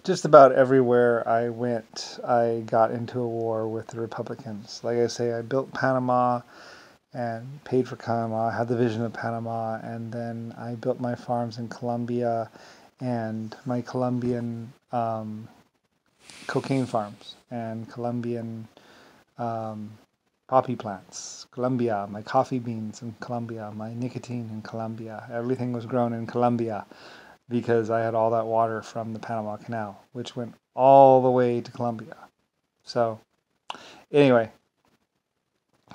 just about everywhere I went, I got into a war with the Republicans. Like I say, I built Panama and paid for Panama, had the vision of Panama, and then I built my farms in Colombia and my Colombian cocaine farms and Colombian um, poppy plants, Colombia, my coffee beans in Colombia, my nicotine in Colombia. Everything was grown in Colombia because I had all that water from the Panama Canal, which went all the way to Colombia. So, anyway,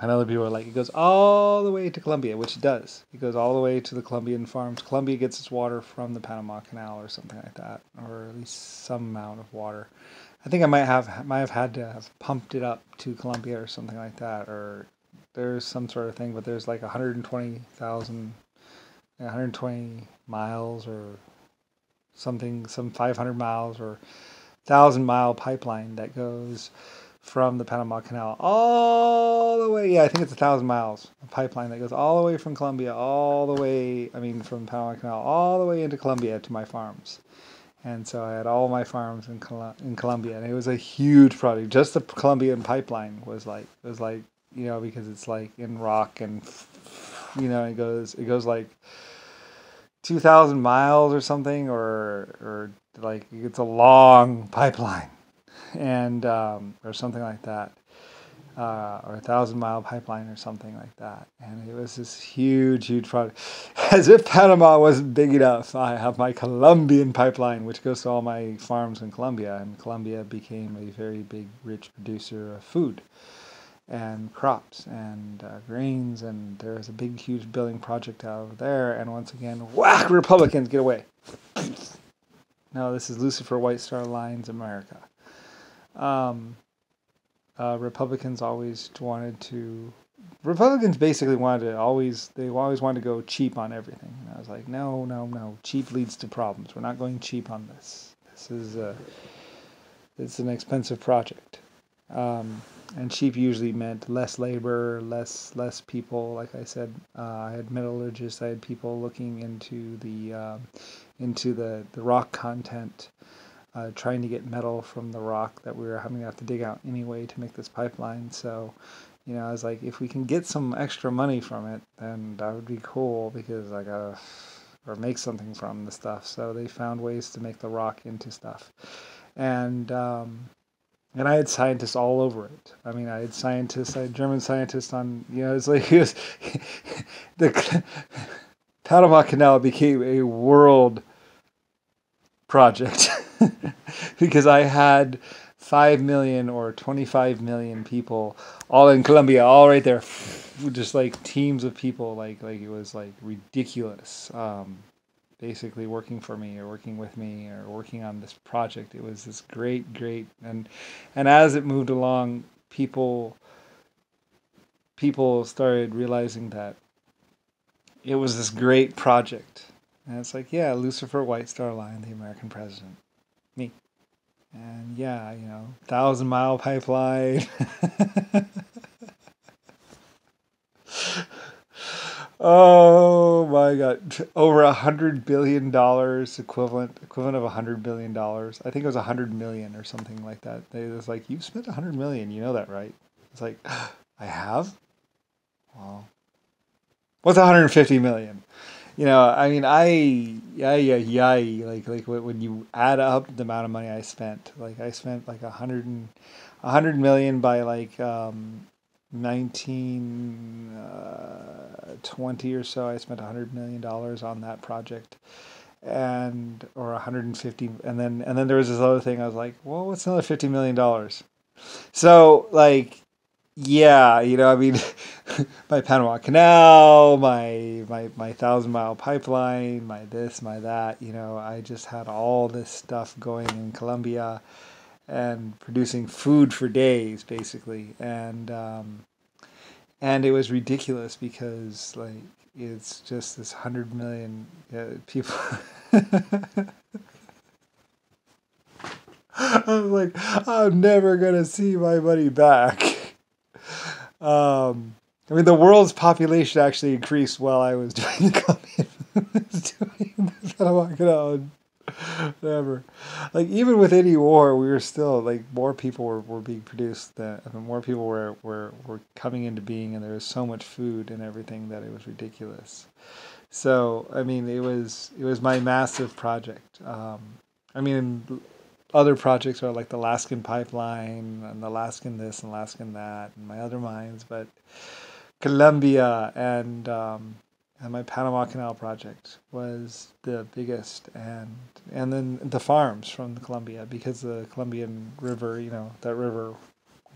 and other people are like, it goes all the way to Colombia, which it does. It goes all the way to the Colombian farms. Colombia gets its water from the Panama Canal or something like that, or at least some amount of water. I think I might have had to have pumped it up to Colombia or something like that, or there's some sort of thing. But there's like 120 miles or something, some 500 miles or 1,000 mile pipeline that goes from the Panama Canal all the way. Yeah, I think it's 1,000 miles. A pipeline that goes all the way from Colombia, all the way. I mean, from the Panama Canal all the way into Colombia to my farms. And so I had all my farms in Colombia, and it was a huge project. Just the Colombian pipeline was like because it's like in rock, and it goes like 2,000 miles or something, or like it's a long pipeline, and or something like that, or 1,000 mile pipeline or something like that. And it was this huge, huge project. As if Panama wasn't big enough, I have my Colombian pipeline, which goes to all my farms in Colombia, and Colombia became a very big, rich producer of food and crops and grains, and there was a big, huge building project out there. And once again, whack! Republicans, get away! No, this is Lucifer White Star Lines, America. Republicans basically always wanted to go cheap on everything. And I was like, no, no, no. Cheap leads to problems. We're not going cheap on this. It's an expensive project. And cheap usually meant less labor, less people. Like I said, I had metallurgists. I had people looking into the rock content, trying to get metal from the rock that we were having to have to dig out anyway to make this pipeline. So, I was like, if we can get some extra money from it, then that would be cool, because I gotta or make something from the stuff. So they found ways to make the rock into stuff, and I had scientists all over it. I mean, I had German scientists on, it's like the Panama Canal became a world project because I had 5 million or 25 million people all in Colombia, all right there, just like teams of people, like it was like ridiculous. Basically working for me or working with me or working on this project. It was this great, and as it moved along, people started realizing that it was this great project. And it's like, yeah, Lucifer White Star Line, the American president, me. And yeah, 1,000-mile pipeline. Oh my God! Over $100 billion, equivalent of $100 billion. I think it was 100 million or something like that. It was like, you've spent 100 million. You know that, right? It's like, I have. Well, what's 150 million? I mean, like when you add up the amount of money I spent, like I spent like 100 million by like 1920 or so. I spent $100 million on that project, or 150, and then there was this other thing. I was like, well, what's another $50 million? So like, yeah, I mean, my Panama Canal, my 1,000-mile pipeline, my this, my that. I just had all this stuff going in Colombia and producing food for days, basically, and it was ridiculous because like it's just this 100 million people. I was like, I'm never gonna see my money back. I mean, the world's population actually increased while I was doing the Panama Canal. Never. Like even with any war, we were still like more people were being produced. That I mean, more people were coming into being, and there was so much food and everything that it was ridiculous. So I mean, it was my massive project. I mean, other projects are like the Alaskan pipeline and the Alaskan this and Alaskan that and my other mines, but Colombia and my Panama Canal project was the biggest, and then the farms from the Columbia because the Colombian River, that river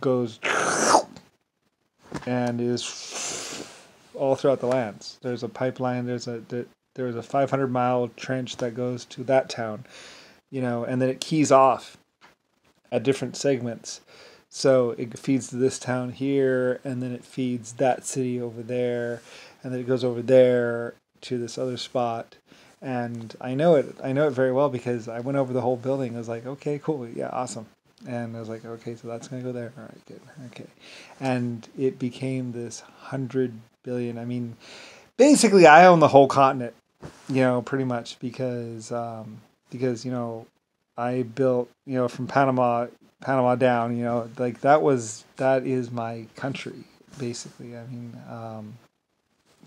goes and is all throughout the lands. There's a pipeline. There's a 500-mile trench that goes to that town, and then it keys off at different segments. So it feeds to this town here, and then it feeds that city over there, and then it goes over there to this other spot. And I know it. I know it very well because I went over the whole building. I was like, okay, cool, yeah, awesome. And I was like, okay, so that's gonna go there. All right, good, okay. And it became this 100 billion. I mean, basically, I own the whole continent, pretty much because I built, from Panama down, like that is my country, basically. I mean,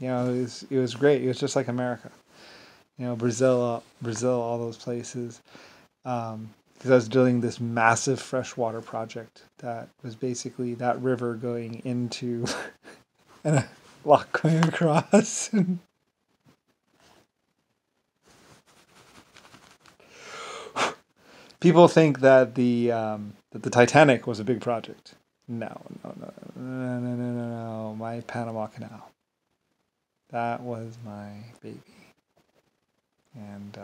it was great. It was just like America, Brazil, all those places. Because I was doing this massive freshwater project that was basically that river going into and a lock going across. People think that the Titanic was a big project. No, no, no, no, no, no, no, no. My Panama Canal. That was my baby. And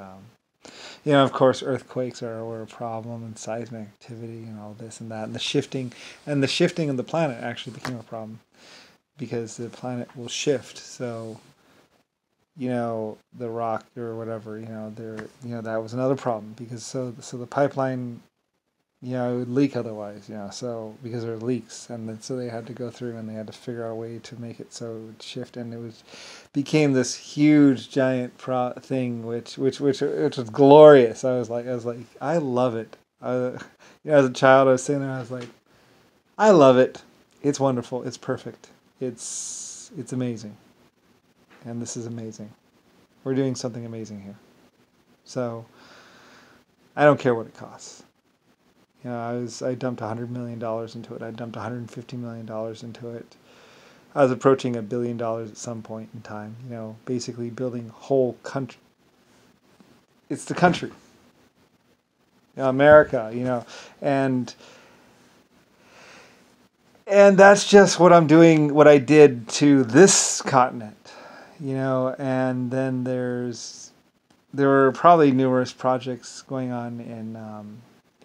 of course, earthquakes were a problem, and seismic activity, and all this and that, and the shifting of the planet actually became a problem because the planet will shift. So the rock or whatever, that was another problem because so the pipeline, it would leak otherwise, so because there were leaks, and then so they had to go through and they had to figure out a way to make it so it would shift, and it became this huge giant thing, which was glorious. I was like, I love it. As a child, I was sitting there, I was like, I love it. It's wonderful. It's perfect. It's amazing. And this is amazing. We're doing something amazing here. So I don't care what it costs. I dumped $100 million into it. I dumped $150 million into it. I was approaching $1 billion at some point in time. Basically building whole country. It's the country, America. And that's just what I'm doing. What I did to this continent. And then there were probably numerous projects going on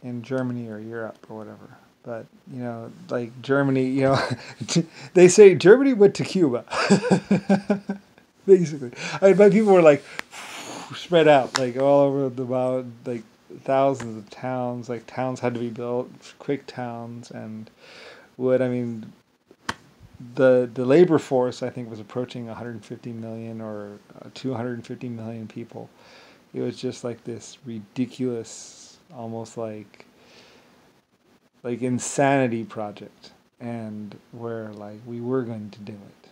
in Germany or Europe or whatever. But like Germany, they say Germany went to Cuba, basically. But people were like spread out, like all over the mountain, like thousands of towns. Like towns had to be built, quick towns, and wood. I mean, the labor force, I think, was approaching 150 million or 250 million people. It was just like this ridiculous, almost like insanity project, and where like we were going to do it,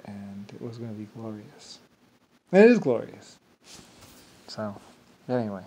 and it was going to be glorious. And it is glorious. So, anyway.